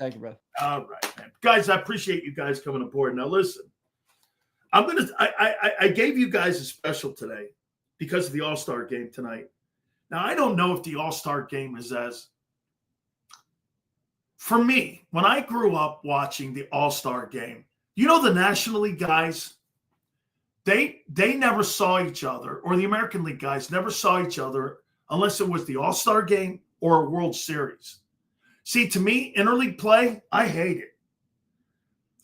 Thank you, brother. All right, man. Guys, I appreciate you guys coming aboard. Now, listen, I gave you guys a special today because of the All-Star game tonight. Now, I don't know if the All-Star game is as, for me, when I grew up watching the All-Star game, you know, the National League guys, they never saw each other, or the American League guys never saw each other unless it was the All-Star game or a World Series. See, to me, interleague play, I hate it.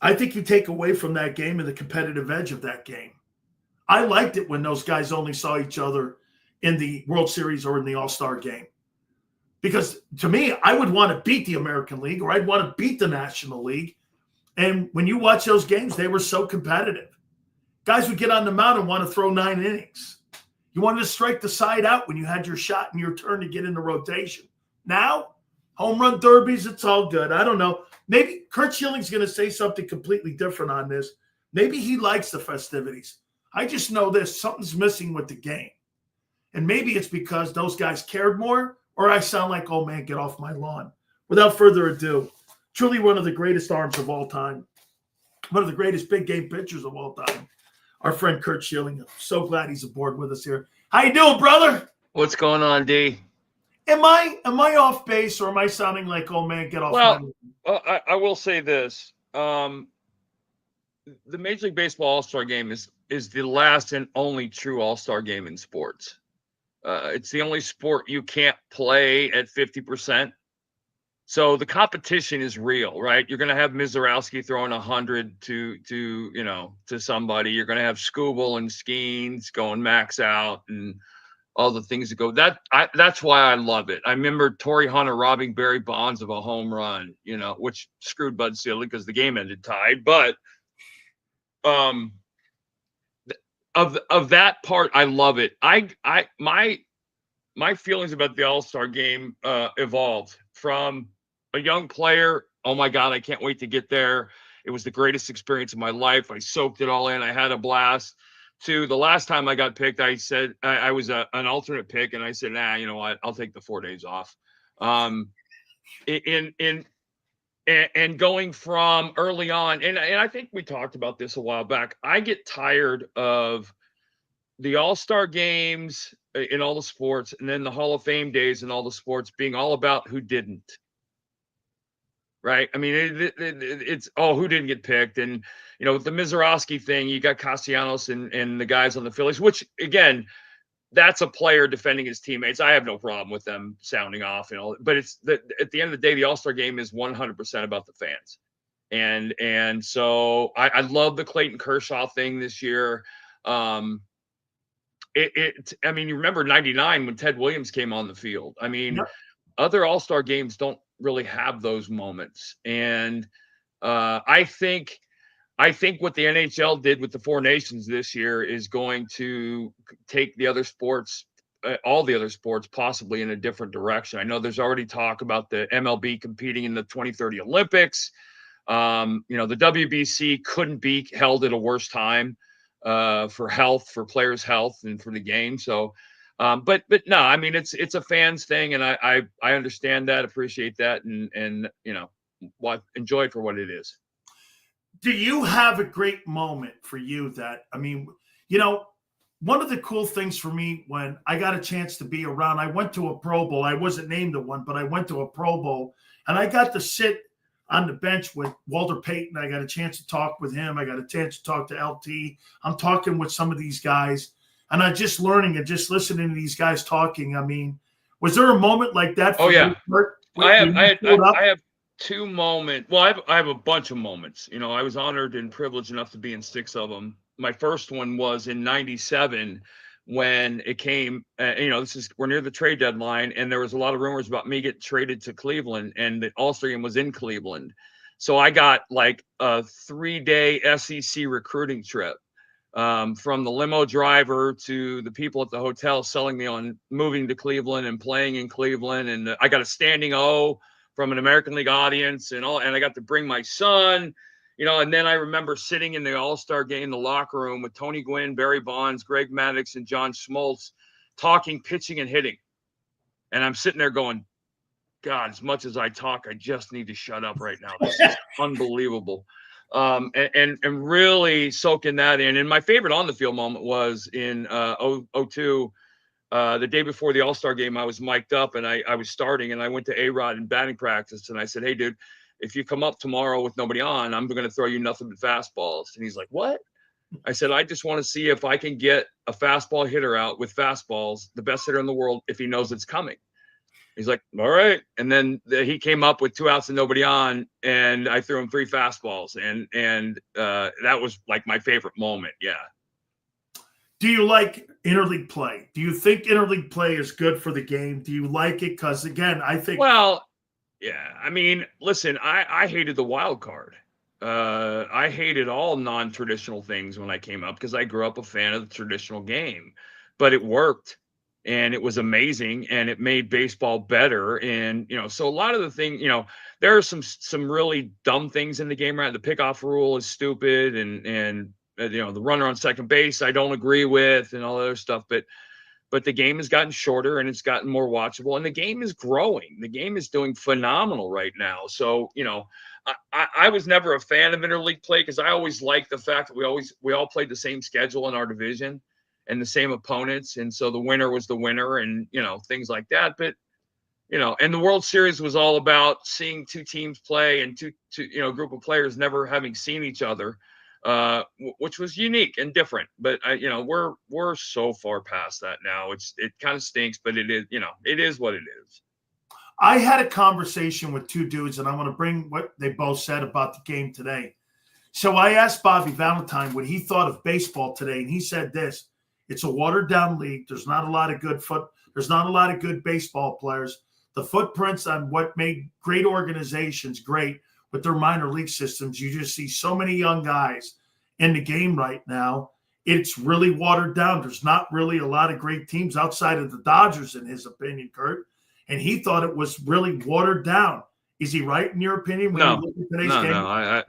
I think you take away from that game and the competitive edge of that game. I liked it when those guys only saw each other in the World Series or in the All-Star game. Because to me, I would want to beat the American League, or I'd want to beat the National League. And when you watch those games, they were so competitive. Guys would get on the mound and want to throw 9 innings. You wanted to strike the side out when you had your shot and your turn to get in the rotation. Now, home run derbies, it's all good. I don't know. Maybe Curt Schilling's going to say something completely different on this. Maybe he likes the festivities. I just know this. Something's missing with the game. And maybe it's because those guys cared more, or I sound like, oh, man, get off my lawn. Without further ado, truly one of the greatest arms of all time, one of the greatest big game pitchers of all time, our friend Curt Schilling. I'm so glad he's aboard with us here. How you doing, brother? What's going on, D? Am I off base, or am I sounding like, oh, man, get off my lawn? Well, I will say this. The Major League Baseball All-Star Game is the last and only true All-Star game in sports. It's the only sport you can't play at 50%. So the competition is real, right? You're going to have Mizorowski throwing 100 to somebody. You're going to have Skubal and Skeens going max out and all the things that go. That's why I love it. I remember Torrey Hunter robbing Barry Bonds of a home run, which screwed Bud Selig because the game ended tied. But of that part, I love it. My feelings about the All-Star game evolved from a young player. Oh my God, I can't wait to get there. It was the greatest experience of my life. I soaked it all in. I had a blast. To the last time I got picked, I said I was an alternate pick, and I said, nah, you know what? I'll take the 4 days off. And going from early on, and I think we talked about this a while back. I get tired of the All-Star games in all the sports, and then the Hall of Fame days in all the sports being all about who didn't. Right? I mean, it's who didn't get picked, and with the Mizorowski thing, you got Castellanos and the guys on the Phillies, which again, that's a player defending his teammates. I have no problem with them sounding off, but it's at the end of the day, the All-Star game is 100% about the fans, and so I love the Clayton Kershaw thing this year. I mean, you remember '99 when Ted Williams came on the field. I mean, other All-Star games don't really have those moments, and I think what the NHL did with the Four Nations this year is going to take the other sports, all the other sports, possibly in a different direction. I know there's already talk about the MLB competing in the 2030 Olympics. The WBC couldn't be held at a worse time for players' health, and for the game. So, but no, I mean, it's a fans thing, and I understand that, appreciate that, and enjoy it for what it is. Do you have a great moment for you that, I mean, one of the cool things for me when I got a chance to be around, I went to a Pro Bowl. I wasn't named to one, but I went to a Pro Bowl, and I got to sit on the bench with Walter Payton. I got a chance to talk with him. I got a chance to talk to LT. I'm talking with some of these guys, and I'm just learning and just listening to these guys talking. I mean, was there a moment like that for you? I have two moments. Well, I have a bunch of moments. I was honored and privileged enough to be in 6 of them. My first one was in '97 when it came. We're near the trade deadline, and there was a lot of rumors about me getting traded to Cleveland, and the All-Star game was in Cleveland. So I got like a 3-day SEC recruiting trip, from the limo driver to the people at the hotel selling me on moving to Cleveland and playing in Cleveland, and I got a standing O from an American League audience and I got to bring my son, and then I remember sitting in the All-Star game, the locker room with Tony Gwynn, Barry Bonds, Greg Maddux, and John Schmaltz talking pitching and hitting. And I'm sitting there going, God, as much as I talk, I just need to shut up right now. This is unbelievable. And really soaking that in. And my favorite on the field moment was in 02. The day before the All-Star game, I was mic'd up and I was starting, and I went to A-Rod in batting practice, and I said, "Hey, dude, if you come up tomorrow with nobody on, I'm going to throw you nothing but fastballs." And he's like, "What?" I said, "I just want to see if I can get a fastball hitter out with fastballs, the best hitter in the world, if he knows it's coming." He's like, "All right." And then he came up with 2 outs and nobody on, and I threw him 3 fastballs, and that was like my favorite moment. Yeah. Do you like interleague play? Do you think interleague play is good for the game? Do you like it? Because again, I think. Well, yeah. I mean, listen, I hated the wild card. I hated all non-traditional things when I came up because I grew up a fan of the traditional game, but it worked and it was amazing and it made baseball better. And, so a lot of the thing, there are some really dumb things in the game, right? The pickoff rule is stupid and the runner on second base, I don't agree with and all that other stuff, but the game has gotten shorter and it's gotten more watchable and the game is growing. The game is doing phenomenal right now. So, I was never a fan of interleague play because I always liked the fact that we all played the same schedule in our division and the same opponents. And so the winner was the winner and, things like that. But, and the World Series was all about seeing 2 teams play and two group of players never having seen each other, which was unique and different. But, we're so far past that now. It kind of stinks, but it is, it is what it is. I had a conversation with 2 dudes, and I'm going to bring what they both said about the game today. So I asked Bobby Valentine what he thought of baseball today, and he said this: it's a watered-down league. There's not a lot of good baseball players. The footprints on what made great organizations great with their minor league systems, you just see so many young guys in the game right now. It's really watered down. There's not really a lot of great teams outside of the Dodgers, in his opinion, Curt. And he thought it was really watered down. Is he right in your opinion? When you look at today's game?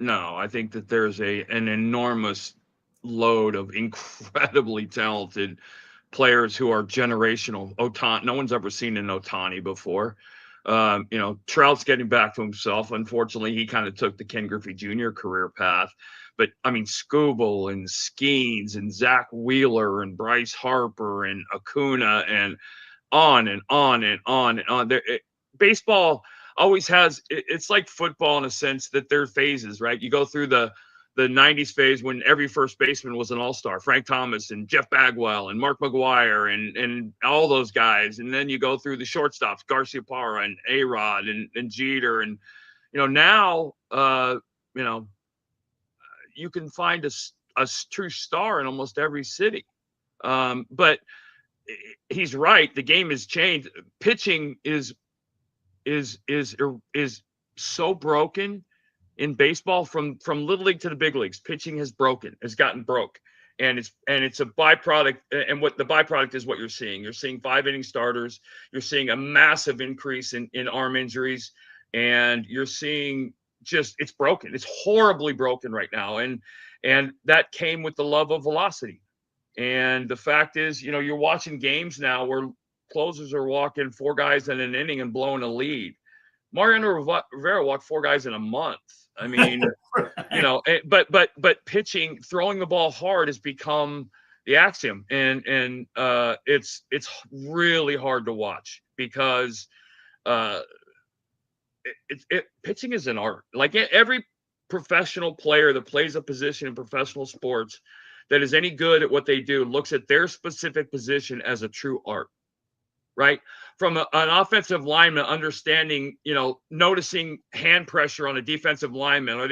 No. I think that there's an enormous load of incredibly talented players who are generational. No one's ever seen an Ohtani before. Trout's getting back to himself. Unfortunately, he kind of took the Ken Griffey Jr. career path. But I mean, Skubal and Skeens and Zach Wheeler and Bryce Harper and Acuna and on and on and on and on. Baseball always has, it's like football in a sense that there are phases, right? You go through the 90s phase when every first baseman was an all-star, Frank Thomas and Jeff Bagwell and Mark McGwire and all those guys. And then you go through the shortstops, Garcia Parra and A-Rod and Jeter. And, now, you can find a true star in almost every city. But he's right. The game has changed. Pitching is so broken in baseball from little league to the big leagues. Pitching has gotten broke, and it's a byproduct. And what the byproduct is, what you're seeing. You're seeing 5-inning starters. You're seeing a massive increase in arm injuries, and you're seeing it's broken. It's horribly broken right now, and that came with the love of velocity. And the fact is, you're watching games now where closers are walking 4 guys in an inning and blowing a lead. Mariano Rivera walked 4 guys in a month. I mean, but pitching, throwing the ball hard has become the axiom, and it's really hard to watch because pitching is an art. Like every professional player that plays a position in professional sports that is any good at what they do looks at their specific position as a true art, right? From an offensive lineman understanding, noticing hand pressure on a defensive lineman,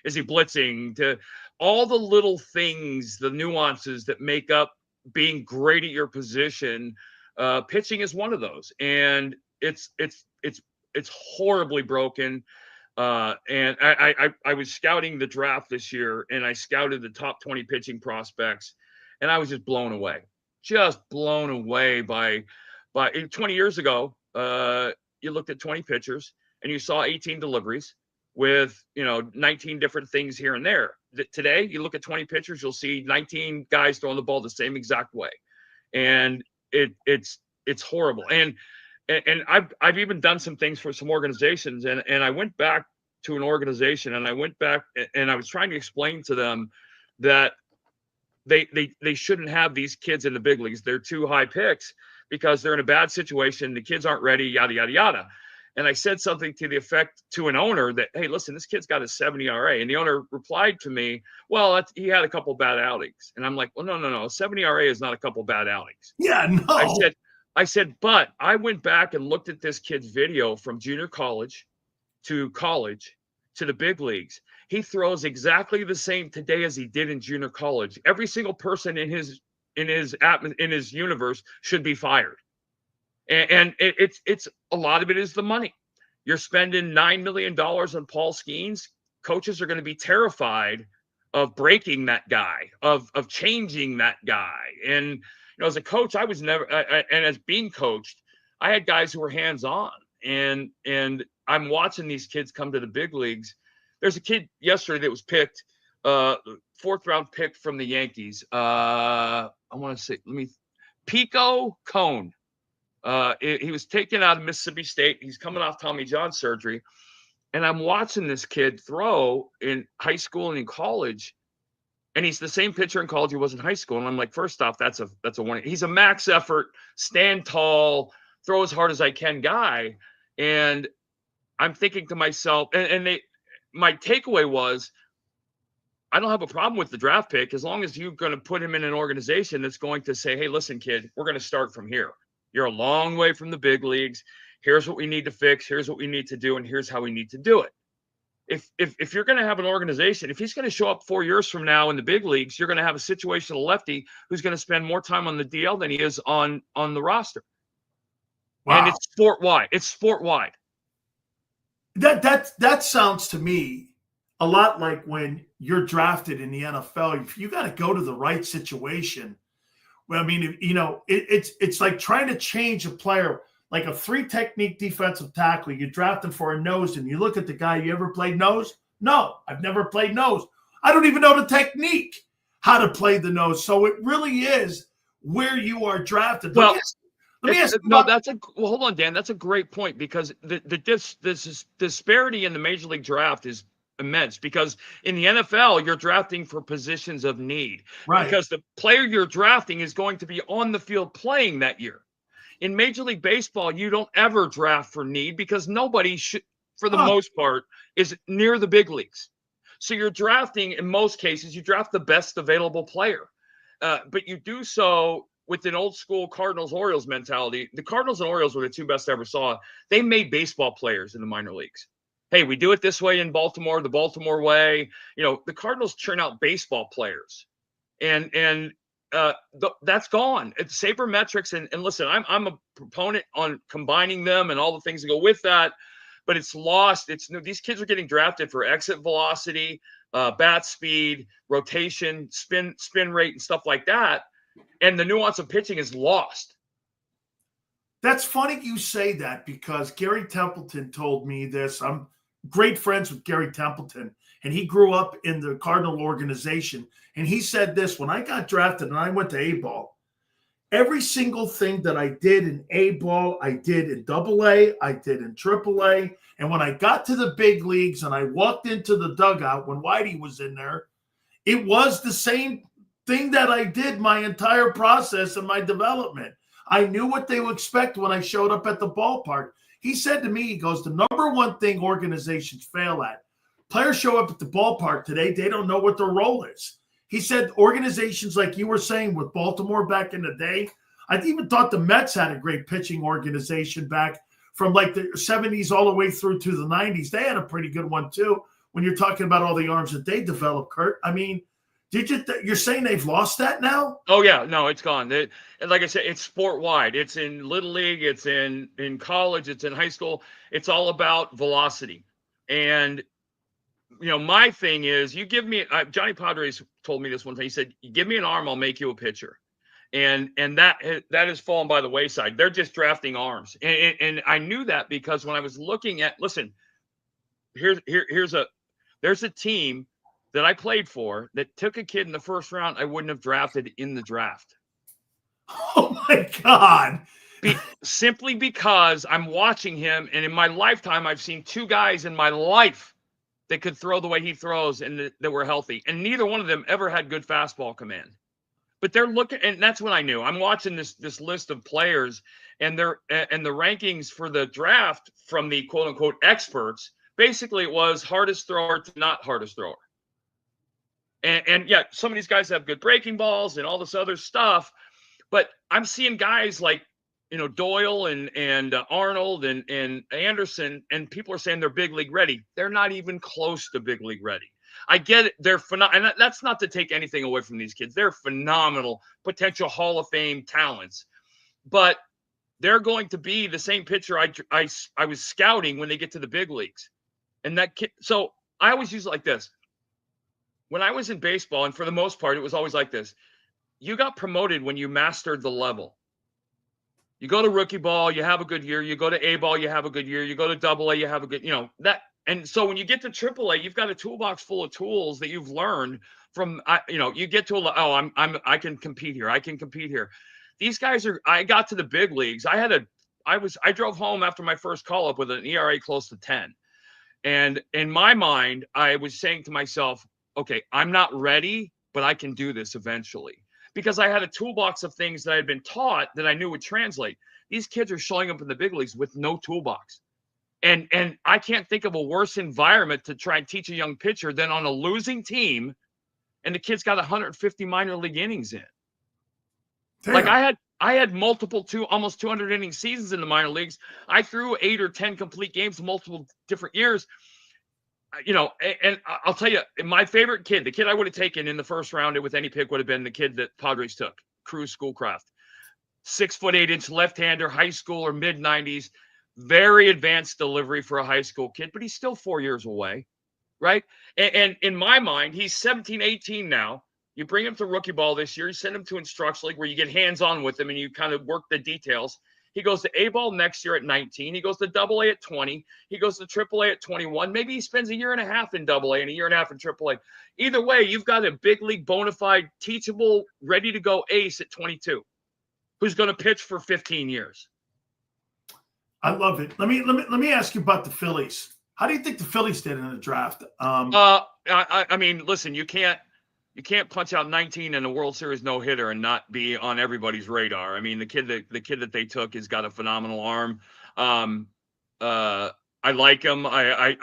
is he blitzing, to all the little things, the nuances that make up being great at your position. Pitching is one of those, and it's horribly broken. And I was scouting the draft this year, and I scouted the top 20 pitching prospects, and I was just blown away by 20 years ago. You looked at 20 pitchers and you saw 18 deliveries with, 19 different things here and there. Today, you look at 20 pitchers, you'll see 19 guys throwing the ball the same exact way. And it's horrible. And and I've even done some things for some organizations, and I went back to an organization, and I went back and I was trying to explain to them that they shouldn't have these kids in the big leagues. They're too high picks because they're in a bad situation. The kids aren't ready, yada, yada, yada. And I said something to the effect to an owner that, hey, listen, this kid's got a 70 ERA. And the owner replied to me, well, he had a couple bad outings. And I'm like, well, no. 70 ERA is not a couple bad outings. Yeah, no. I said, but I went back and looked at this kid's video from junior college to the big leagues. He throws exactly the same today as he did in junior college. Every single person in his universe should be fired. And it's a lot of it is the money. You're spending $9 million on Paul Skeens. Coaches are going to be terrified of breaking that guy, of changing that guy. And you know, as a coach, I was never, and as being coached, I had guys who were hands-on. And I'm watching these kids come to the big leagues. There's a kid yesterday that was picked, 4th round pick from the Yankees. I want to say, Pico Cone. He was taken out of Mississippi State. He's coming off Tommy John surgery. And I'm watching this kid throw in high school and in college. And he's the same pitcher in college he was in high school. And I'm like, first off, that's a one. He's a max effort, stand tall, throw as hard as I can guy. And I'm thinking to myself, my takeaway was, I don't have a problem with the draft pick as long as you're going to put him in an organization that's going to say, hey, listen, kid, we're going to start from here. You're a long way from the big leagues. Here's what we need to fix. Here's what we need to do. And here's how we need to do it. If you're going to have an organization, if he's going to show up 4 years from now in the big leagues, you're going to have a situational lefty who's going to spend more time on the DL than he is on the roster. Wow. And it's sport-wide. It's sport-wide. That sounds to me a lot like when you're drafted in the NFL. If you got to go to the right situation. Well, I mean, you know, it's like trying to change a player, like a 3-technique defensive tackle. You draft him for a nose, and you look at the guy. You ever played nose? No, I've never played nose. I don't even know the technique, how to play the nose. So it really is where you are drafted. Well, let me ask. Well, hold on, Dan. That's a great point because this disparity in the Major League draft is immense because in the NFL, you're drafting for positions of need. Right. Because the player you're drafting is going to be on the field playing that year. In Major League Baseball, you don't ever draft for need because nobody should, for the most part, is near the big leagues. So you're drafting, in most cases, you draft the best available player. But you do so with an old school Cardinals-Orioles mentality. The Cardinals and Orioles were the two best I ever saw. They made baseball players in the minor leagues. Hey, we do it this way in Baltimore, the Baltimore way. You know, the Cardinals churn out baseball players, and that's gone. It's sabermetrics, and listen, I'm a proponent on combining them and all the things that go with that, but it's lost. These kids are getting drafted for exit velocity, bat speed, rotation, spin rate, and stuff like that, and the nuance of pitching is lost. That's funny you say that because Gary Templeton told me this. I'm great friends with Gary Templeton, and he grew up in the Cardinal organization. And he said this, when I got drafted and I went to A-ball, every single thing that I did in A-ball, I did in AA, I did in AAA. And when I got to the big leagues and I walked into the dugout when Whitey was in there, it was the same thing that I did my entire process of my development. I knew what they would expect when I showed up at the ballpark. He said to me, he goes, the number one thing organizations fail at, players show up at the ballpark today, they don't know what their role is. He said organizations like you were saying with Baltimore back in the day, I even thought the Mets had a great pitching organization back from like the 70s all the way through to the 90s. They had a pretty good one too when you're talking about all the arms that they developed, Curt. I mean, you're saying they've lost that now? Oh, yeah. No, it's gone. Like I said, it's sport-wide. It's in Little League. It's in college. It's in high school. It's all about velocity. And, you know, my thing is you give me Johnny Padres told me this one time. He said, you give me an arm, I'll make you a pitcher. And that has fallen by the wayside. They're just drafting arms. And I knew that because when I was looking at – listen, there's a team – that I played for that took a kid in the first round I wouldn't have drafted in the draft. Oh, my God. Simply because I'm watching him, and in my lifetime, I've seen two guys in my life that could throw the way he throws and that were healthy, and neither one of them ever had good fastball command. But they're looking, and that's when I knew. I'm watching this list of players, and the rankings for the draft from the quote unquote experts. Basically, it was hardest thrower to not hardest thrower. And yeah, some of these guys have good breaking balls and all this other stuff, but I'm seeing guys like, Doyle and Arnold and Anderson, and people are saying they're big league ready. They're not even close to big league ready. I get it. They're phenomenal. And that's not to take anything away from these kids. They're phenomenal potential Hall of Fame talents, but they're going to be the same pitcher I was scouting when they get to the big leagues. And that kid, so I always use it like this. When I was in baseball, and for the most part, it was always like this. You got promoted when you mastered the level. You go to rookie ball, you have a good year. You go to A ball, you have a good year. You go to double A, you have a good, that. And so when you get to triple A, you've got a toolbox full of tools that you've learned from, you get to, I can compete here. I can compete here. These guys I got to the big leagues. I drove home after my first call up with an ERA close to 10. And in my mind, I was saying to myself, okay, I'm not ready, but I can do this eventually. Because I had a toolbox of things that I had been taught that I knew would translate. These kids are showing up in the big leagues with no toolbox. And I can't think of a worse environment to try and teach a young pitcher than on a losing team, and the kid's got 150 minor league innings in. Damn. Like I had multiple almost 200 inning seasons in the minor leagues. I threw 8 or 10 complete games multiple different years. And I'll tell you, my favorite kid, the kid I would have taken in the first round with any pick would have been the kid that Padres took, Cruz Schoolcraft. 6'8" left-hander, high school or mid-90s, very advanced delivery for a high school kid, but he's still 4 years away, right? And in my mind, he's 17, 18 now. You bring him to rookie ball this year, you send him to instruction league where you get hands-on with him and you kind of work the details. He goes to A-ball next year at 19. He goes to double A at 20. He goes to triple A at 21. Maybe he spends a year and a half in double A and a year and a half in triple A. Either way, you've got a big league, bona fide, teachable, ready to go ace at 22 who's going to pitch for 15 years. I love it. Let me ask you about the Phillies. How do you think the Phillies did in the draft? I mean, listen, you can't punch out 19 in a World Series no hitter and not be on everybody's radar. I mean, the kid that they took has got a phenomenal arm. I like him. I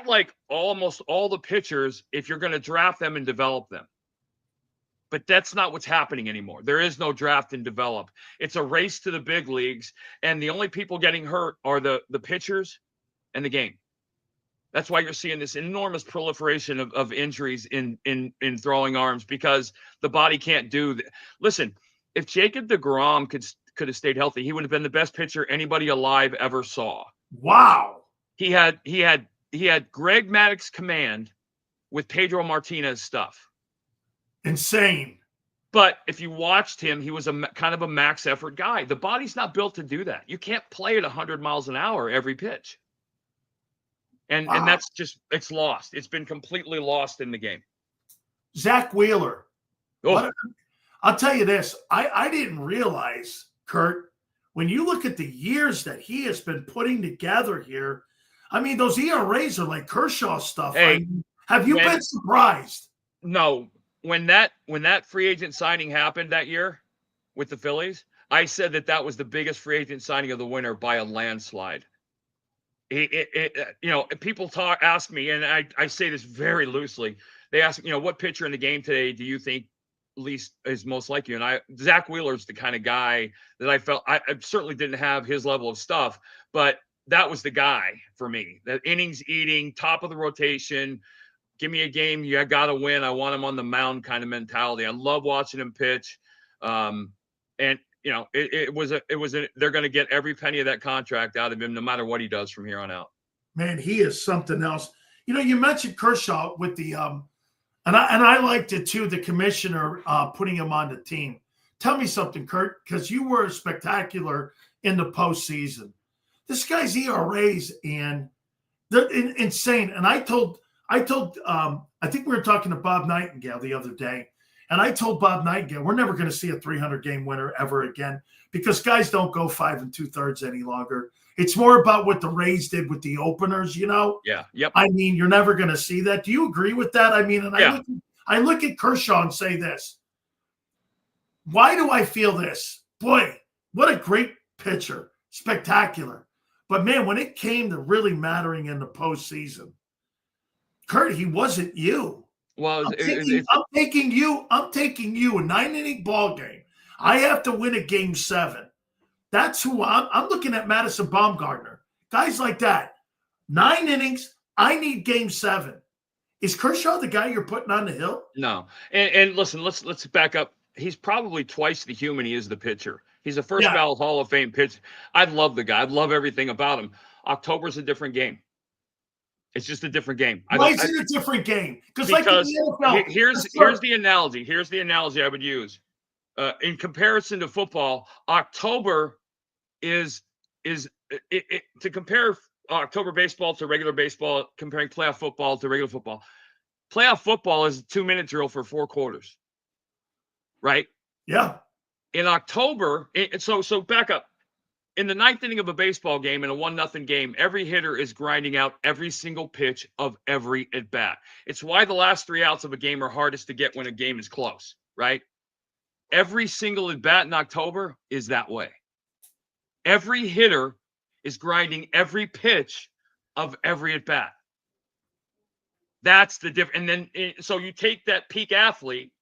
like almost all the pitchers if you're going to draft them and develop them. But that's not what's happening anymore. There is no draft and develop. It's a race to the big leagues, and the only people getting hurt are the pitchers and the game. That's why you're seeing this enormous proliferation of injuries in throwing arms because the body can't do that. Listen, if Jacob deGrom could have stayed healthy, he would have been the best pitcher anybody alive ever saw. Wow. He had Greg Maddox's command with Pedro Martinez stuff. Insane. But if you watched him, he was kind of a max effort guy. The body's not built to do that. You can't play at 100 miles an hour every pitch. And that's just, it's lost. It's been completely lost in the game. Zach Wheeler. Oh. I'll tell you this. I didn't realize, Curt, when you look at the years that he has been putting together here, I mean, those ERAs are like Kershaw stuff. Hey, I mean, have you been surprised? No. When that free agent signing happened that year with the Phillies, I said that was the biggest free agent signing of the winter by a landslide. People ask me, and I say this very loosely. They ask, what pitcher in the game today do you think least is most like you? And Zach Wheeler's the kind of guy that I felt I certainly didn't have his level of stuff, but that was the guy for me. That innings eating, top of the rotation. Give me a game, you got to win. I want him on the mound kind of mentality. I love watching him pitch. And they're going to get every penny of that contract out of him, no matter what he does from here on out. Man, he is something else. You mentioned Kershaw with the and I liked it too. The commissioner putting him on the team. Tell me something, Curt, because you were spectacular in the postseason. This guy's ERAs and they're insane. And I think we were talking to Bob Nightingale the other day, And I told Bob Nightingale, we're never going to see a 300-game winner ever again because guys don't go 5 2/3 any longer. It's more about what the Rays did with the openers, you know? Yeah. Yep. I mean, you're never going to see that. Do you agree with that? I mean, and I look at Kershaw and say this. Why do I feel this? Boy, what a great pitcher. Spectacular. But, man, when it came to really mattering in the postseason, Curt, he wasn't you. Well, I'm taking you a 9-inning ball game. I have to win a game 7. That's who I'm looking at. Madison Bumgarner, guys like that. 9 innings. I need game 7. Is Kershaw the guy you're putting on the hill? No. And listen, let's back up. He's probably twice the human he is the pitcher. He's a first ballot Hall of Fame pitcher. I love the guy. I love everything about him. October's a different game. It's just a different game. Why is it a different game? Because like in the NFL, here's the analogy. Here's the analogy I would use. In comparison to football, October is to compare October baseball to regular baseball, comparing playoff football to regular football. Playoff football is a 2-minute drill for 4 quarters, right? Yeah. In October, so back up. In the 9th inning of a baseball game, in a 1-0 game, every hitter is grinding out every single pitch of every at-bat. It's why the last 3 outs of a game are hardest to get when a game is close, right? Every single at-bat in October is that way. Every hitter is grinding every pitch of every at-bat. That's the difference. And then, so you take that peak athlete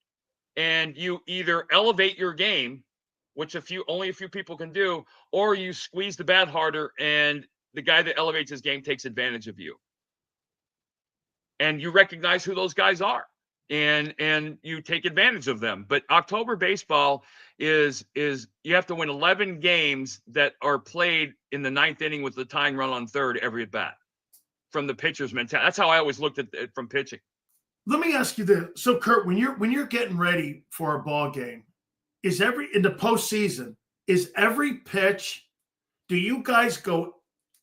and you either elevate your game, which only a few people can do, or you squeeze the bat harder and the guy that elevates his game takes advantage of you. And you recognize who those guys are and you take advantage of them. But October baseball is you have to win 11 games that are played in the 9th inning with the tying run on 3rd every at bat from the pitcher's mentality. That's how I always looked at it from pitching. Let me ask you this. So Curt, when you're getting ready for a ball game, in the postseason, is every pitch, do you guys go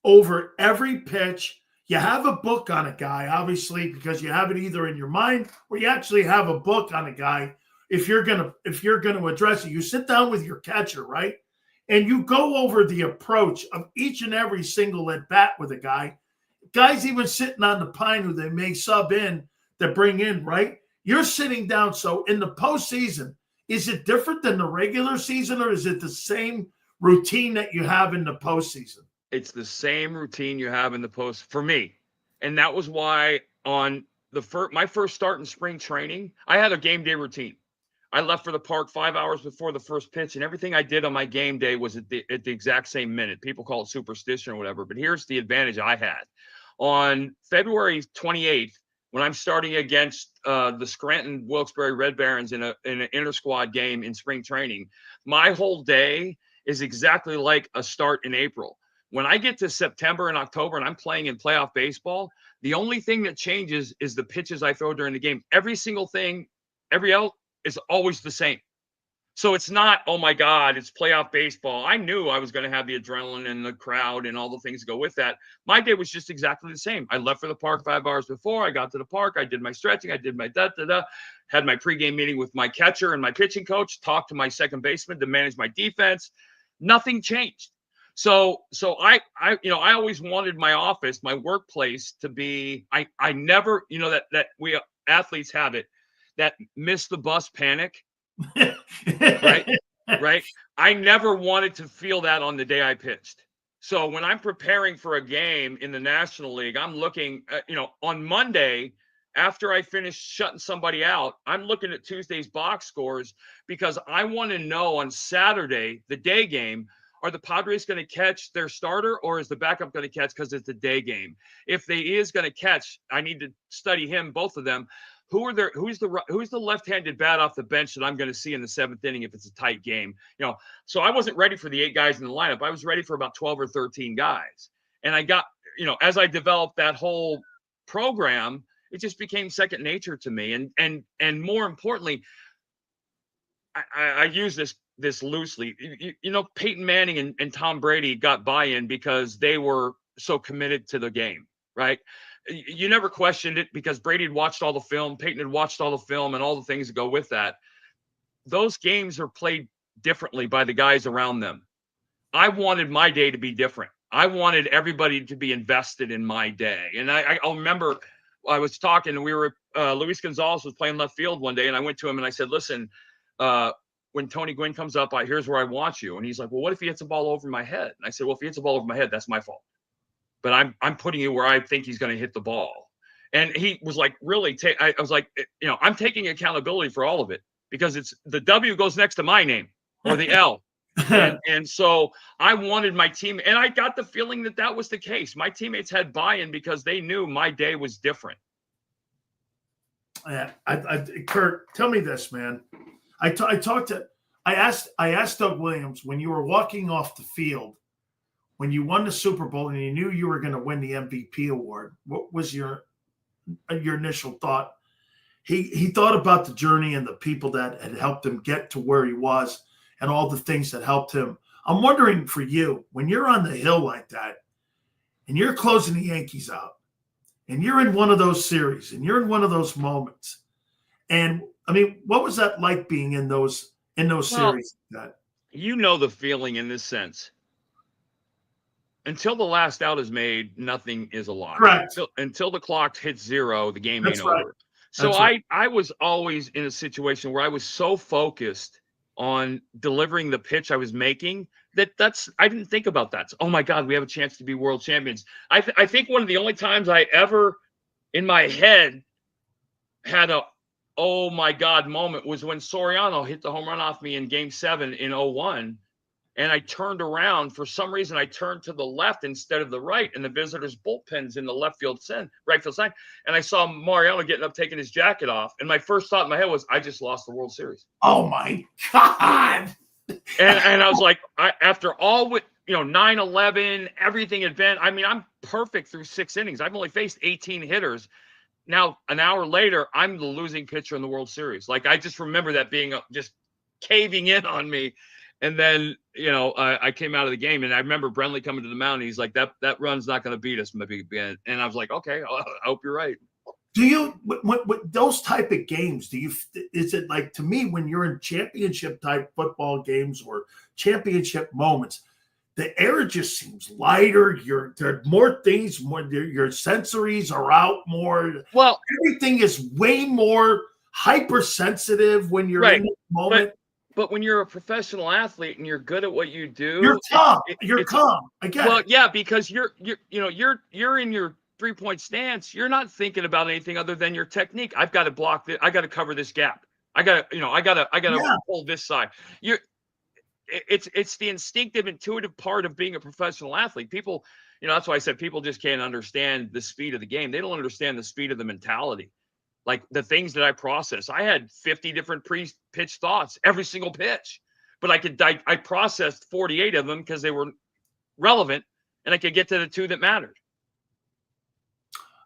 over every pitch? You have a book on a guy, obviously, because you have it either in your mind or you actually have a book on a guy. If you're gonna address it, you sit down with your catcher, right? And you go over the approach of each and every single at bat with a guy. Guys even sitting on the pine who they may sub in to bring in, right? You're sitting down. So in the postseason, is it different than the regular season, or is it the same routine that you have in the postseason? It's the same routine you have in the post for me. And that was why on my first start in spring training, I had a game day routine. I left for the park 5 hours before the first pitch, and everything I did on my game day was at the exact same minute. People call it superstition or whatever, but here's the advantage I had. On February 28th, when I'm starting against the Scranton Wilkes-Barre Red Barons in an inter-squad game in spring training, my whole day is exactly like a start in April. When I get to September and October and I'm playing in playoff baseball, the only thing that changes is the pitches I throw during the game. Every single thing, every out is always the same. So it's not, oh my God, it's playoff baseball. I knew I was going to have the adrenaline and the crowd and all the things that go with that. My day was just exactly the same. I left for the park 5 hours before. I got to the park. I did my stretching. I did my had my pregame meeting with my catcher and my pitching coach, talked to my second baseman to manage my defense. Nothing changed. So I always wanted my office, my workplace to be, I never, that we athletes have it, that miss the bus panic. Right. I never wanted to feel that on the day I pitched. So when I'm preparing for a game in the National League, I'm looking, on Monday, after I finish shutting somebody out, I'm looking at Tuesday's box scores because I want to know on Saturday, the day game, are the Padres going to catch their starter or is the backup going to catch because it's a day game? If they is going to catch, I need to study him, both of them. Who's the left-handed bat off the bench that I'm going to see in the 7th inning if it's a tight game? So I wasn't ready for the 8 guys in the lineup. I was ready for about 12 or 13 guys. And I got, as I developed that whole program, it just became second nature to me. And more importantly, I use this loosely. Peyton Manning and Tom Brady got buy-in because they were so committed to the game, right? You never questioned it because Brady had watched all the film, Peyton had watched all the film and all the things that go with that. those games are played differently by the guys around them. I wanted my day to be different. I wanted everybody to be invested in my day. And I'll remember I was talking, and we were Luis Gonzalez was playing left field one day, and I went to him and I said, listen, when Tony Gwynn comes up, here's where I want you. And he's like, well, what if he hits a ball over my head? And I said, well, if he hits a ball over my head, that's my fault. But I'm putting you where I think he's going to hit the ball. And he was like, really? I was like, I'm taking accountability for all of it, because it's the W goes next to my name, or the L. and so I wanted my team, and I got the feeling that was the case. My teammates had buy-in because they knew my day was different. Yeah, Curt, tell me this, man. I asked Doug Williams, when you were walking off the field, when you won the Super Bowl and you knew you were going to win the MVP award, what was your initial thought? He thought about the journey and the people that had helped him get to where he was, and all the things that helped him. I'm wondering for you, when you're on the hill like that, and you're closing the Yankees out, and you're in one of those series, and you're in one of those moments, and I mean, what was that like being in those series? You know the feeling in this sense. Until the last out is made, nothing is a loss. Correct. Until the clock hits 0, the game ain't right. over. So I was always in a situation where I was so focused on delivering the pitch I was making I didn't think about that. So, oh my God, we have a chance to be world champions. I think one of the only times I ever in my head had a oh my God moment was when Soriano hit the home run off me in Game 7 in 01. And I turned around. For some reason, I turned to the left instead of the right, and the visitors' bullpen's in the right field side. And I saw Mariano getting up, taking his jacket off. And my first thought in my head was, I just lost the World Series. Oh my God. And I was like, after all with 9-11, everything had been, I mean, I'm perfect through 6 innings. I've only faced 18 hitters. Now, an hour later, I'm the losing pitcher in the World Series. Like, I just remember that being just caving in on me. And then, I came out of the game, and I remember Brenly coming to the mound. And he's like, that run's not going to beat us, maybe. And I was like, okay, I hope you're right. Do you, with those type of games, is it like, to me, when you're in championship type football games or championship moments, the air just seems lighter. There are more things, your sensories are out more. Well, everything is way more hypersensitive when you're in the moment. But when you're a professional athlete and you're good at what you do, you're calm. You're calm. Again. Well, yeah, because you're in your 3-point stance. You're not thinking about anything other than your technique. I've got to block this. I got to cover this gap. I got to pull this side. It's the instinctive, intuitive part of being a professional athlete. People, that's why I said people just can't understand the speed of the game. They don't understand the speed of the mentality. Like the things that I process, I had 50 different pre-pitch thoughts every single pitch, but I processed 48 of them because they were relevant, and I could get to the 2 that mattered.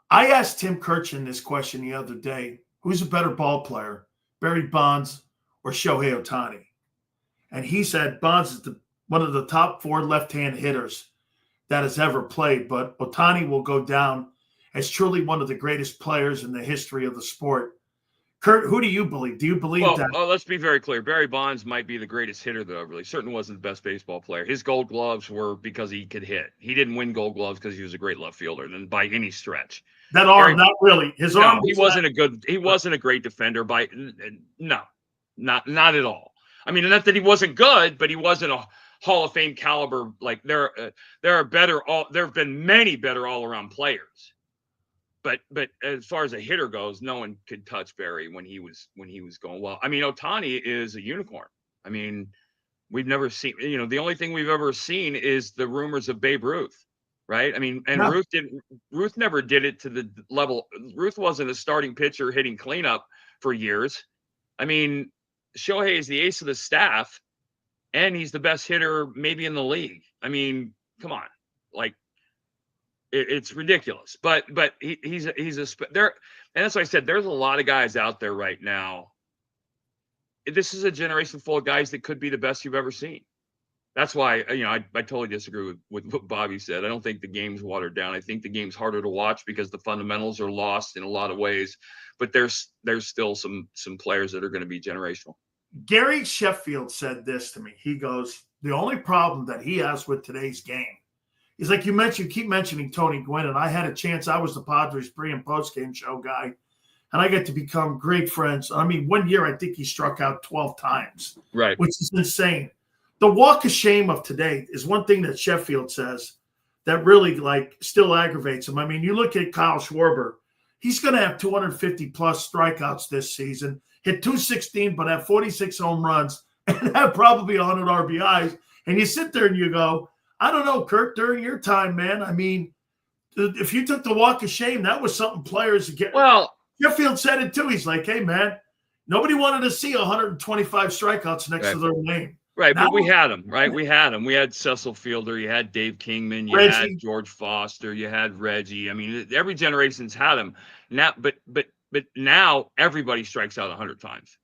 I asked Tim Kirchin this question the other day: who's a better ball player, Barry Bonds or Shohei Ohtani? And he said Bonds is one of the top 4 left-hand hitters that has ever played, but Ohtani will go down as truly one of the greatest players in the history of the sport. Curt, who do you believe? Do you believe that? Let's be very clear. Barry Bonds might be the greatest hitter, though. Really, certainly wasn't the best baseball player. His Gold Gloves were because he could hit. He didn't win Gold Gloves because he was a great left fielder, and by any stretch. That arm, not really. His arm. He wasn't a great defender not at all. I mean, not that he wasn't good, but he wasn't a Hall of Fame caliber. Like there have been many better all around players. But as far as a hitter goes, no one could touch Barry when he was going well. I mean, Ohtani is a unicorn. I mean, we've never seen, the only thing we've ever seen is the rumors of Babe Ruth, right? I mean, and no. Ruth never did it to the level. Ruth wasn't a starting pitcher hitting cleanup for years. I mean, Shohei is the ace of the staff, and he's the best hitter maybe in the league. I mean, come on, like. It's ridiculous, but he's there, and that's why I said there's a lot of guys out there right now. This is a generation full of guys that could be the best you've ever seen. That's why I totally disagree with what Bobby said. I don't think the game's watered down. I think the game's harder to watch because the fundamentals are lost in a lot of ways. But there's still some players that are going to be generational. Gary Sheffield said this to me. He goes, the only problem that he has with today's game is, like you mentioned, you keep mentioning Tony Gwynn, and I had a chance. I was the Padres pre- and post-game show guy, and I get to become great friends. I mean, one year I think he struck out 12 times, right? Which is insane. The walk of shame of today is one thing that Sheffield says that really like still aggravates him. I mean, you look at Kyle Schwarber, he's going to have 250 plus strikeouts this season, hit 216, but have 46 home runs and have probably 100 RBIs. And you sit there and you go, I don't know, Curt, during your time, man. I mean, if you took the walk of shame, that was something players get. Well, Sheffield said it too. He's like, hey, man, nobody wanted to see 125 strikeouts next to their name. Right, now, but we had them, right? We had them. We had Cecil Fielder, you had Dave Kingman, you had George Foster, you had Reggie. I mean, every generation's had them. Now, but now everybody strikes out 100 times,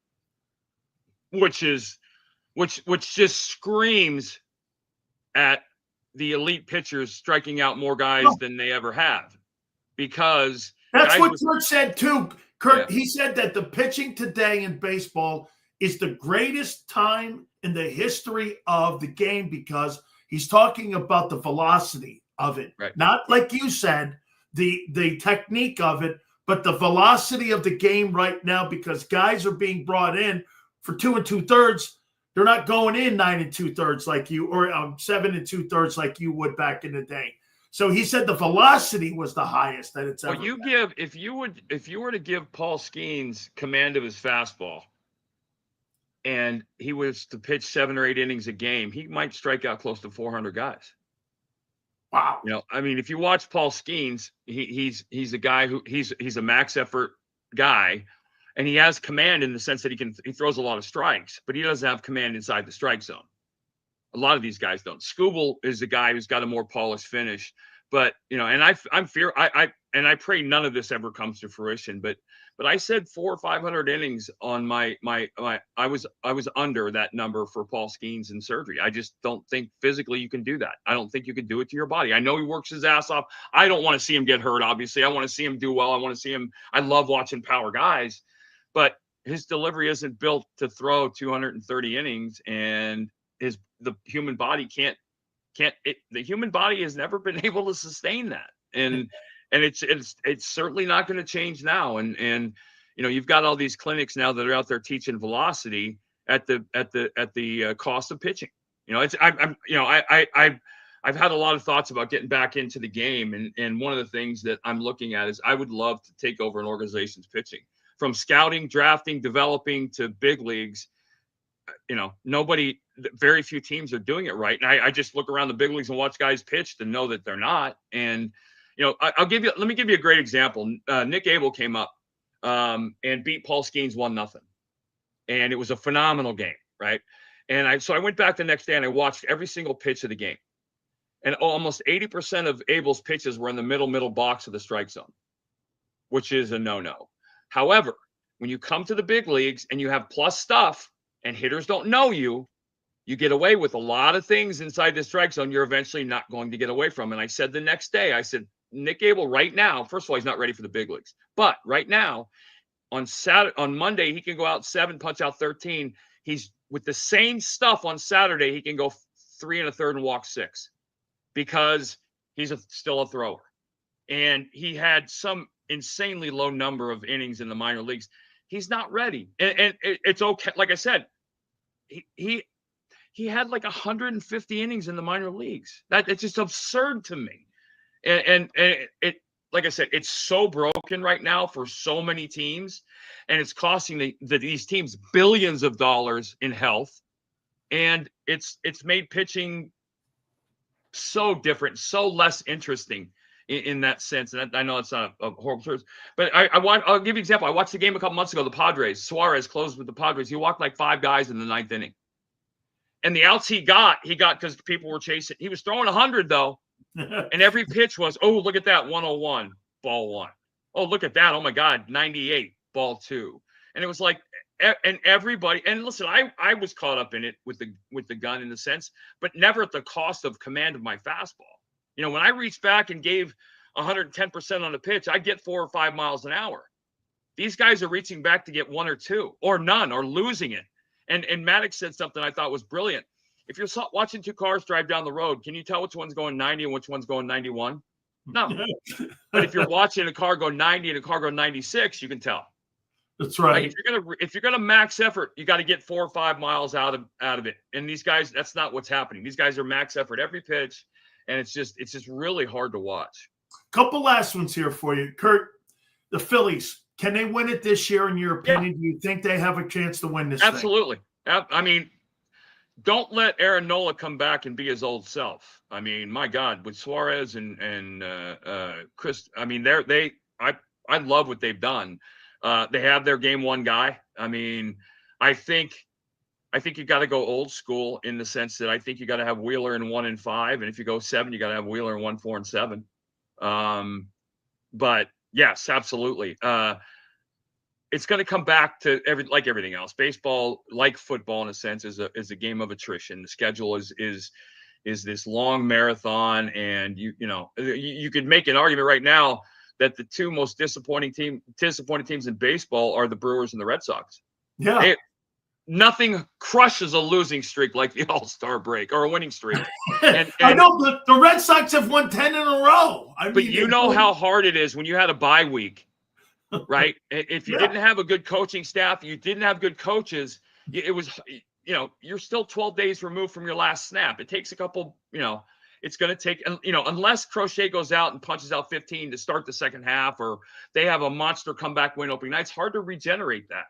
which just screams at the elite pitchers striking out more guys than they ever have, because that's what Curt said too. Curt, he said that the pitching today in baseball is the greatest time in the history of the game, because he's talking about the velocity of it. Right. Not like you said, the technique of it, but the velocity of the game right now, because guys are being brought in for 2 2/3. They're not going in 9 2/3 like you, or 7 2/3 like you would back in the day. So he said the velocity was the highest that it's ever been. If you were to give Paul Skeens command of his fastball, and he was to pitch 7 or 8 innings a game, he might strike out close to 400 guys. Wow. You know, I mean, if you watch Paul Skeens, he's a guy who he's a max effort guy, and he has command in the sense that he throws a lot of strikes, but he doesn't have command inside the strike zone. A lot of these guys don't. Skubal is a guy who's got a more polished finish, but you know, and I pray none of this ever comes to fruition, but I said 400 or 500 innings on my I was under that number for Paul Skeens in surgery. I just don't think physically you can do that. I don't think you can do it to your body. I know he works his ass off. I don't want to see him get hurt, obviously. I want to see him do well. I want to see him. I love watching power guys, but his delivery isn't built to throw 230 innings, and the human body can't the human body has never been able to sustain that. And it's certainly not going to change now. And you know, you've got all these clinics now that are out there teaching velocity at the cost of pitching. You know, I've had a lot of thoughts about getting back into the game, and one of the things that I'm looking at is I would love to take over an organization's pitching, from scouting, drafting, developing to big leagues. You know, very few teams are doing it right. And I just look around the big leagues and watch guys pitch to know that they're not. And you know, let me give you a great example. Nick Abel came up and beat Paul Skeens 1-0. And it was a phenomenal game, right? And so I went back the next day and I watched every single pitch of the game. And almost 80% of Abel's pitches were in the middle box of the strike zone, which is a no-no. However, when you come to the big leagues and you have plus stuff and hitters don't know you get away with a lot of things inside the strike zone you're eventually not going to get away from. And I said the next day, I said, Nick Abel right now, first of all, he's not ready for the big leagues. But right now, on Monday, he can go out 7, punch out 13. He's with the same stuff on Saturday, he can go 3 1/3 and walk 6, because he's still a thrower. And he had some insanely low number of innings in the minor leagues. He's not ready. And it's okay. Like I said, he had like 150 innings in the minor leagues. It's just absurd to me. And it, like I said, it's so broken right now for so many teams, and it's costing these teams billions of dollars in health. And it's made pitching so different, so less interesting in that sense. And I know it's not a horrible choice, but I'll give you an example. I watched the game a couple months ago, the Padres. Suarez closed with the Padres. He walked like 5 guys in the 9th inning. And the outs he got because people were chasing. He was throwing 100 though. And every pitch was, oh, look at that, 101, ball 1. Oh, look at that. Oh my God, 98, ball 2. And it was like, and everybody, and listen, I was caught up in it with the gun in a sense, but never at the cost of command of my fastball. You know, when I reached back and gave 110% on a pitch, I get 4 or 5 miles an hour. These guys are reaching back to get 1 or 2 or none or losing it. And Maddox said something I thought was brilliant. If you're watching two cars drive down the road, can you tell which one's going 90 and which one's going 91? No. But if you're watching a car go 90 and a car go 96, you can tell. That's right. Like if you're gonna max effort, you got to get 4 or 5 miles out of it. And these guys, that's not what's happening. These guys are max effort every pitch, and it's just really hard to watch. Couple last ones here for you, Curt. The Phillies, can they win it this year? In your opinion, do you think they have a chance to win this? Absolutely. I mean, don't let Aaron Nola come back and be his old self. I mean, my God, with Suarez and Chris, I mean, I love what they've done. They have their game one guy. I mean, I think you got to go old school in the sense that I think you got to have Wheeler in 1 and 5, and if you go 7, you got to have Wheeler in 1, 4, and 7. But yes, absolutely. It's going to come back to like everything else. Baseball, like football in a sense, is a game of attrition. The schedule is this long marathon, and you could make an argument right now that the two most disappointing teams in baseball are the Brewers and the Red Sox. Yeah. Nothing crushes a losing streak like the All-Star break or a winning streak. And I know the Red Sox have won 10 in a row. But you know how hard it is when you had a bye week, right? If you didn't have a good coaching staff, you didn't have good coaches, it was, you're still 12 days removed from your last snap. It takes a couple, it's going to take, unless Crochet goes out and punches out 15 to start the second half, or they have a monster comeback win opening night, it's hard to regenerate that.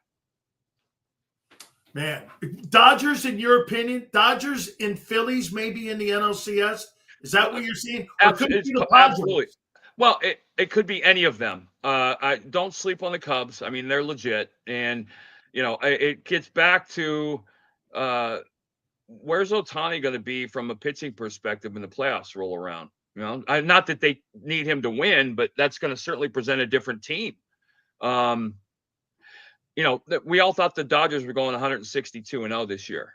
Man, Dodgers, in your opinion, Dodgers and Phillies maybe in the NLCS? Is that what you're seeing? Absolutely. Well, it could be any of them. I don't sleep on the Cubs. I mean, they're legit. And, it gets back to where's Ohtani going to be from a pitching perspective when the playoffs roll around? Not that they need him to win, but that's going to certainly present a different team. We all thought the Dodgers were going 162-0 this year.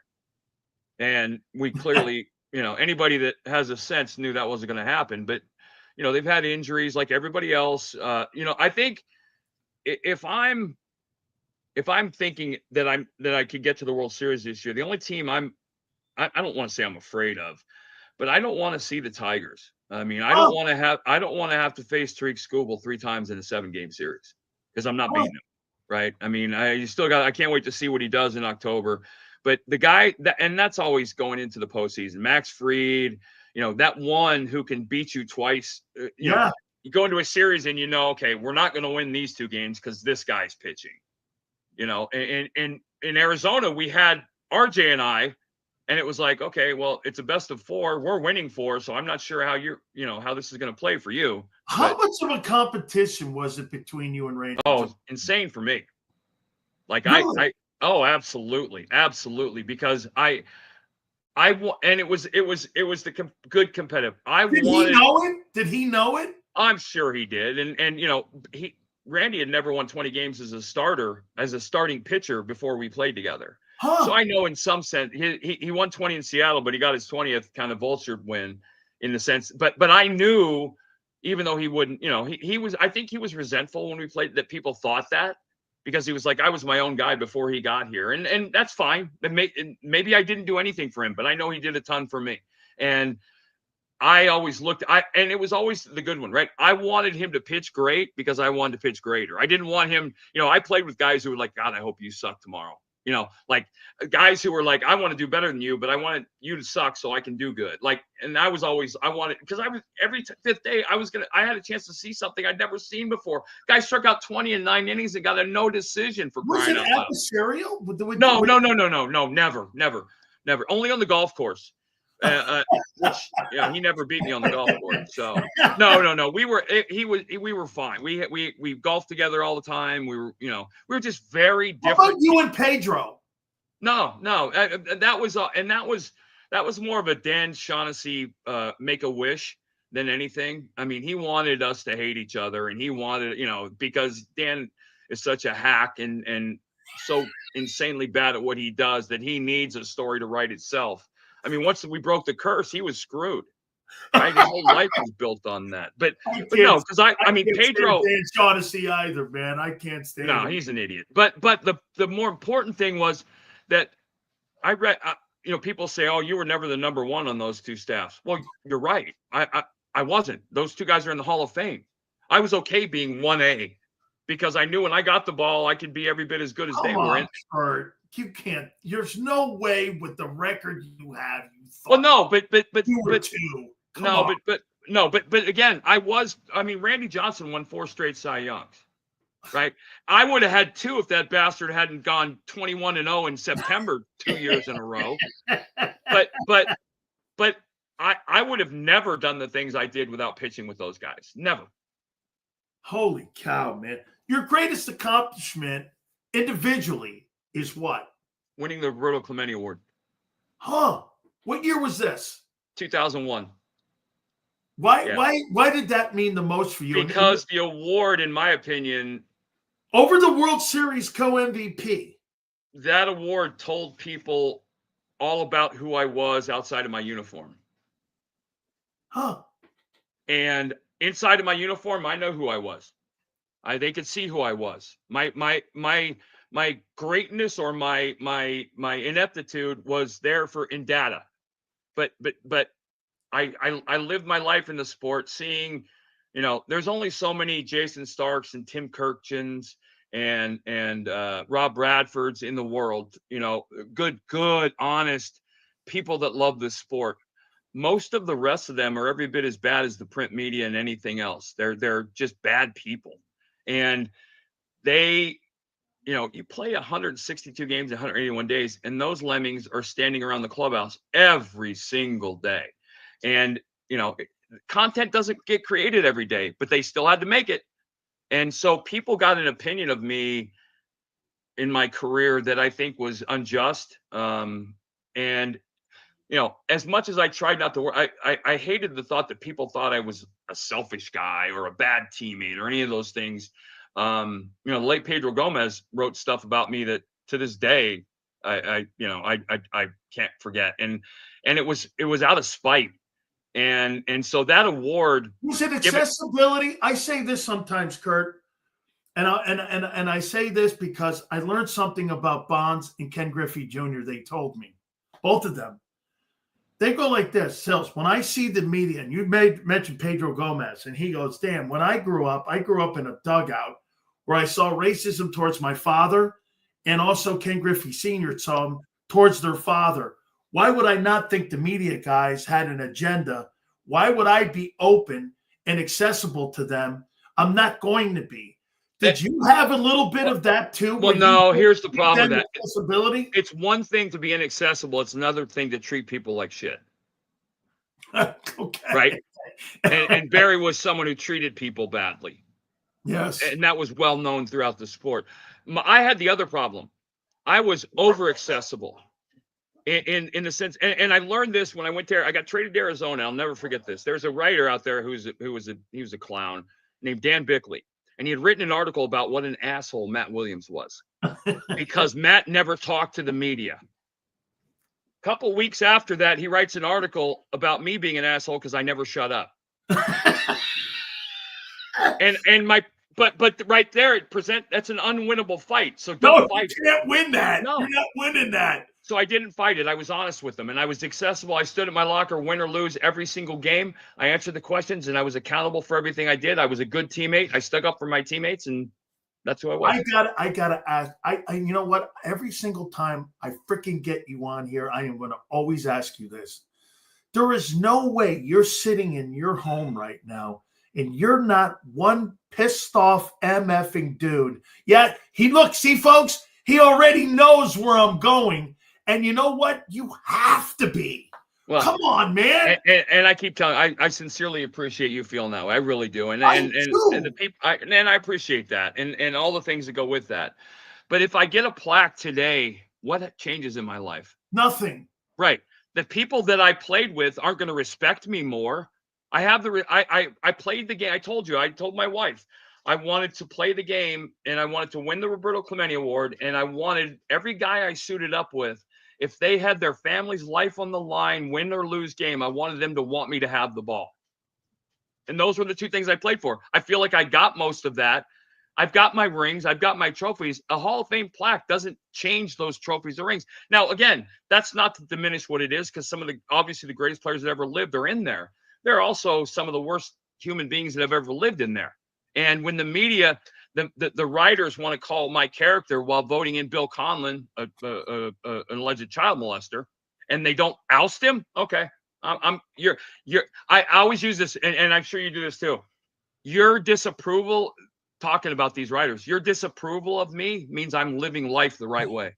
And we clearly, anybody that has a sense knew that wasn't going to happen. But, they've had injuries like everybody else. I think if I'm thinking that I could get to the World Series this year, the only team I don't want to say I'm afraid of, but I don't want to see the Tigers. I mean, I don't want to have to face Tariq Skubal 3 times in a 7-game series because I'm not beating him. Right. I mean, I can't wait to see what he does in October. But the guy and that's always going into the postseason. Max Fried, that one who can beat you twice. You go into a series and okay, we're not going to win these 2 games because this guy's pitching. And in Arizona, we had RJ and I, and it was like, okay, well, it's a best of 4. We're winning 4, so I'm not sure how how this is going to play for you. How much of a competition was it between you and Randy? Oh, insane for me. Like really? Absolutely, because and it was the good competitive. Did he know it? Did he know it? I'm sure he did, and Randy had never won 20 games as a starting pitcher before we played together. So I know in some sense he won 20 in Seattle, but he got his 20th kind of vulture win in the sense. But I knew, even though he wouldn't, I think he was resentful when we played that people thought that, because he was like, I was my own guy before he got here. And that's fine. Maybe I didn't do anything for him, but I know he did a ton for me. And I always and it was always the good one, right? I wanted him to pitch great because I wanted to pitch greater. I didn't want him, I played with guys who were like, God, I hope you suck tomorrow. Like guys who were like, I want to do better than you, but I wanted you to suck so I can do good. Like, and I wanted, because I was every 5th day, I had a chance to see something I'd never seen before. Guy struck out 20 in 9 innings and got a no decision for crying out loud. Was it adversarial? No, never. Only on the golf course. Which he never beat me on the golf course. So no. We were fine. We golfed together all the time. We were just very different. How about you and Pedro? No. That was more of a Dan Shaughnessy make a wish than anything. I mean, he wanted us to hate each other, and he wanted, because Dan is such a hack and so insanely bad at what he does that he needs a story to write itself. I mean, once we broke the curse, he was screwed. Right? His whole life was built on that. But no, because I mean, Pedro. Dan Shaughnessy either, man. I can't stand. No, he's an idiot. But the more important thing was that I read, people say, oh, you were never the number one on those two staffs. Well, you're right. I wasn't. Those two guys are in the Hall of Fame. I was okay being 1A because I knew when I got the ball, I could be every bit as good as they were. Curt, you can't. There's no way with the record you have. Well, no, but you were two. But again, Randy Johnson won 4 straight Cy Youngs, right? I would have had 2 if that bastard hadn't gone 21-0 in September 2 years in a row. But I would have never done the things I did without pitching with those guys. Never. Holy cow, man. Your greatest accomplishment individually is what? Winning the Roberto Clemente Award. Huh. What year was this? 2001. Why did that mean the most for you? Because the award, in my opinion, over the World Series co-MVP, that award told people all about who I was outside of my uniform. Huh. And inside of my uniform, I know who I was. They could see who I was. My greatness or my ineptitude was there in data. But I lived my life in the sport, seeing, there's only so many Jason Starks and Tim Kirkchens and Rob Bradfords in the world, good, honest people that love this sport. Most of the rest of them are every bit as bad as the print media and anything else. They're just bad people. And they, you play 162 games in 181 days, and those lemmings are standing around the clubhouse every single day. And, content doesn't get created every day, but they still had to make it. And so people got an opinion of me in my career that I think was unjust. And, as much as I tried not to work, I hated the thought that people thought I was a selfish guy or a bad teammate or any of those things. The late Pedro Gomez wrote stuff about me that to this day, I can't forget. And it was out of spite. And so that award was it accessibility. I say this sometimes, Curt, and I say this because I learned something about Bonds and Ken Griffey Jr. They told me, both of them. They go like this, Sills. When I see the media, and you mentioned Pedro Gomez, and he goes, "Damn, when I grew up in a dugout where I saw racism towards my father, and also Ken Griffey Sr. saw him towards their father. Why would I not think the media guys had an agenda? Why would I be open and accessible to them? I'm not going to be." Did you have a little bit of that too? Well, no, here's the problem with that. Accessibility? It's one thing to be inaccessible. It's another thing to treat people like shit. Okay. Right? And Barry was someone who treated people badly. Yes. And that was well known throughout the sport. I had the other problem. I was over accessible in the sense, and I learned this when I went there. I got traded to Arizona. I'll never forget this. There's a writer out there he was a clown named Dan Bickley. And he had written an article about what an asshole Matt Williams was because Matt never talked to the media. A couple weeks after that, he writes an article about me being an asshole because I never shut up. But right there, that's an unwinnable fight. So don't fight. You can't win that. No. You're not winning that. So I didn't fight it. I was honest with them, and I was accessible. I stood at my locker, win or lose, every single game. I answered the questions, and I was accountable for everything I did. I was a good teammate. I stuck up for my teammates, and that's who I was. I gotta ask. You know what? Every single time I freaking get you on here, I am going to always ask you this. There is no way you're sitting in your home right now, and you're not one pissed off MFing dude. Yeah, see, folks, he already knows where I'm going. And you know what? You have to be. Well, come on, man. And I keep telling I sincerely appreciate you feeling that way. I really do. And the people and I appreciate that and all the things that go with that. But if I get a plaque today, what changes in my life? Nothing. Right. The people that I played with aren't going to respect me more. I played the game. I told my wife I wanted to play the game and I wanted to win the Roberto Clemente Award. And I wanted every guy I suited up with, if they had their family's life on the line, win or lose game, I wanted them to want me to have the ball. And those were the two things I played for. I feel like I got most of that I've got my rings. I've got my trophies. A Hall of Fame plaque doesn't change those trophies or rings. Now, again, that's not to diminish what it is, because some of obviously the greatest players that ever lived are in there. There are also some of the worst human beings that have ever lived in there. And when the media, the writers want to call my character while voting in Bill Conlon, an alleged child molester, and they don't oust him, okay. I always use this, and I'm sure you do this too. Your disapproval, talking about these writers, your disapproval of me means I'm living life the right way.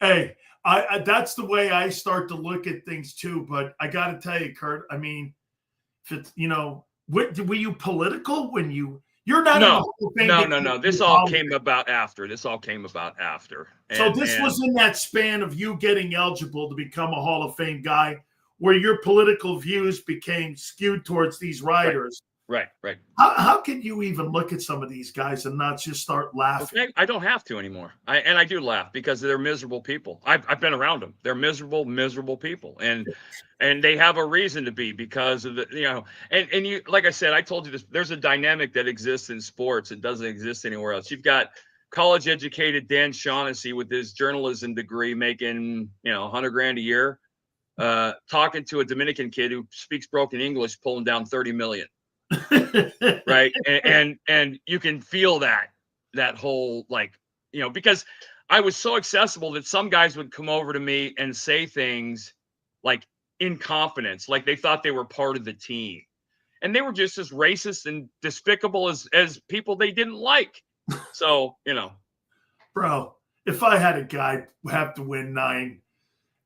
Hey, I that's the way I start to look at things too. But I got to tell you, Curt, I mean, if it's, were you political when you're not? No. This all came about after. And so this was in that span of you getting eligible to become a Hall of Fame guy, where your political views became skewed towards these writers. Right. How can you even look at some of these guys and not just start laughing? Okay, I don't have to anymore. I do laugh because they're miserable people. I've been around them. They're miserable people, and they have a reason to be, because of the and you, like I said, I told you this. There's a dynamic that exists in sports. It doesn't exist anywhere else. You've got college educated Dan Shaughnessy with his journalism degree making $100,000 a year, talking to a Dominican kid who speaks broken English, pulling down $30 million. Right. And you can feel that whole, because I was so accessible that some guys would come over to me and say things like in confidence, like they thought they were part of the team, and they were just as racist and despicable as people they didn't like. So, bro, if I had a guy have to win 9,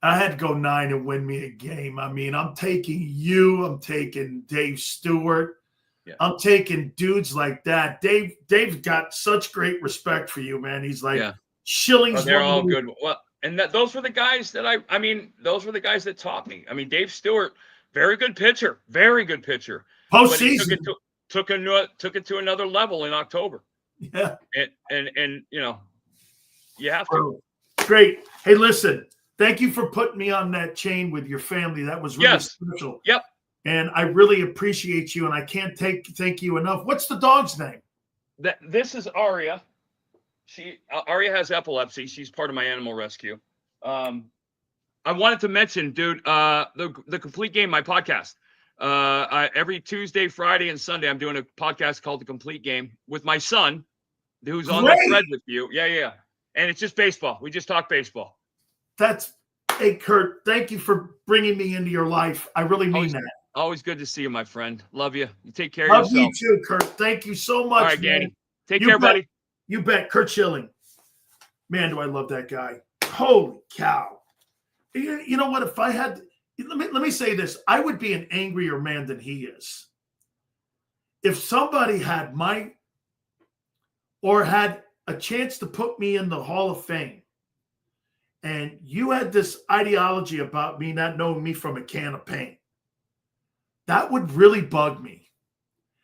I had to go 9 and win me a game. I mean, I'm taking you, I'm taking Dave Stewart. Yeah. I'm taking dudes like that. Dave got such great respect for you, man. He's like, Schilling's. They're all good. Well, and those were the guys that those were the guys that taught me. I mean, Dave Stewart, very good pitcher. Postseason. Took it to another level in October. Yeah. And you have to. Great. Hey, listen, thank you for putting me on that chain with your family. That was really special. Yep. And I really appreciate you, and I can't thank you enough. What's the dog's name? This is Aria. Aria has epilepsy. She's part of my animal rescue. I wanted to mention, dude, the Complete Game, my podcast. Every Tuesday, Friday, and Sunday, I'm doing a podcast called The Complete Game with my son, who's on the thread with you. Yeah. And it's just baseball. We just talk baseball. Hey, Curt, thank you for bringing me into your life. I really mean that. Always good to see you, my friend. Love you. You take care of yourself. Love you too, Curt. Thank you so much. All right, Danny. Take care, buddy. You bet. Curt Schilling. Man, do I love that guy. Holy cow. You know what? If I had, let me say this. I would be an angrier man than he is. If somebody had had a chance to put me in the Hall of Fame, and you had this ideology about me not knowing me from a can of paint, that would really bug me.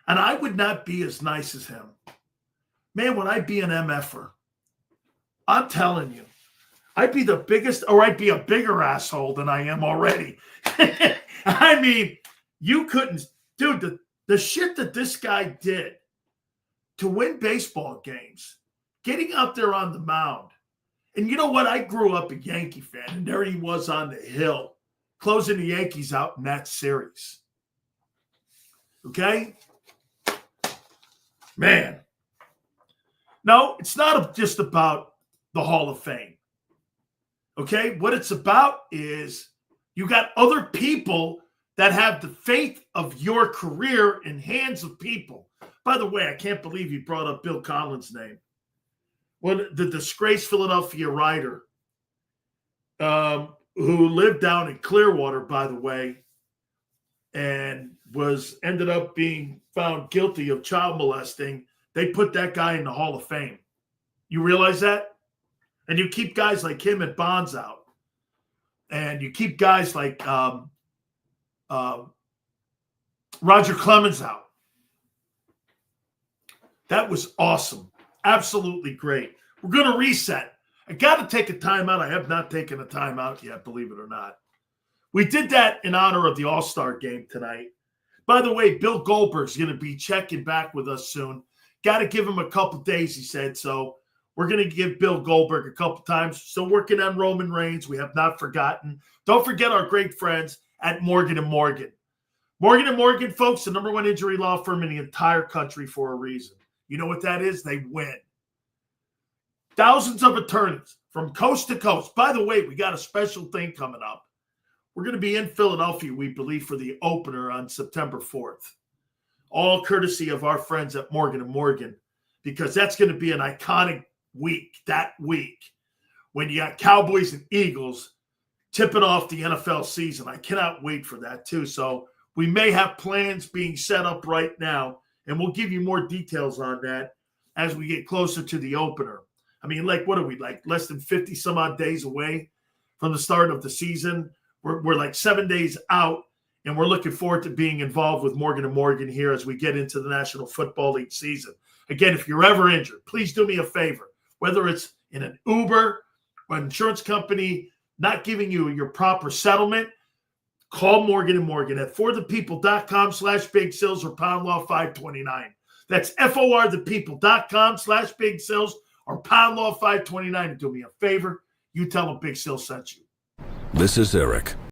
And I would not be as nice as him. Man, would I be an MFer? I'm telling you, I'd be the biggest, or I'd be a bigger asshole than I am already. I mean, you couldn't, dude, the shit that this guy did to win baseball games, getting out there on the mound. And you know what? I grew up a Yankee fan, and there he was on the hill, closing the Yankees out in that series. Okay? Man. No, it's not just about the Hall of Fame. Okay? What it's about is you got other people that have the faith of your career in hands of people. By the way, I can't believe you brought up Bill Conlon's name. Well, the disgraced Philadelphia writer who lived down in Clearwater, by the way, and ended up being found guilty of child molesting. They put that guy in the Hall of Fame. You realize that? And you keep guys like him at Bonds out. And you keep guys like Roger Clemens out. That was awesome. Absolutely great. We're going to reset. I got to take a timeout. I have not taken a timeout yet, believe it or not. We did that in honor of the All-Star game tonight. By the way, Bill Goldberg's going to be checking back with us soon. got to give him a couple days, he said. So we're going to give Bill Goldberg a couple times. Still working on Roman Reigns. We have not forgotten. Don't forget our great friends at Morgan & Morgan. Morgan & Morgan, folks, the #1 injury law firm in the entire country for a reason. You know what that is? They win. Thousands of attorneys from coast to coast. By the way, we got a special thing coming up. We're going to be in Philadelphia, we believe, for the opener on September 4th. All courtesy of our friends at Morgan & Morgan, because that's going to be an iconic week, that week, when you got Cowboys and Eagles tipping off the NFL season. I cannot wait for that, too. So we may have plans being set up right now, and we'll give you more details on that as we get closer to the opener. I mean, like, what are we, like less than 50 some odd days away from the start of the season? We're like 7 days out, and we're looking forward to being involved with Morgan & Morgan here as we get into the National Football League season. Again, if you're ever injured, please do me a favor. Whether it's in an Uber or an insurance company not giving you your proper settlement, call Morgan & Morgan at forthepeople.com/Big Sills or pound law 529. That's forthepeople.com/Big Sills or pound law 529. And do me a favor, you tell them Big Sill sent you. This is Eric,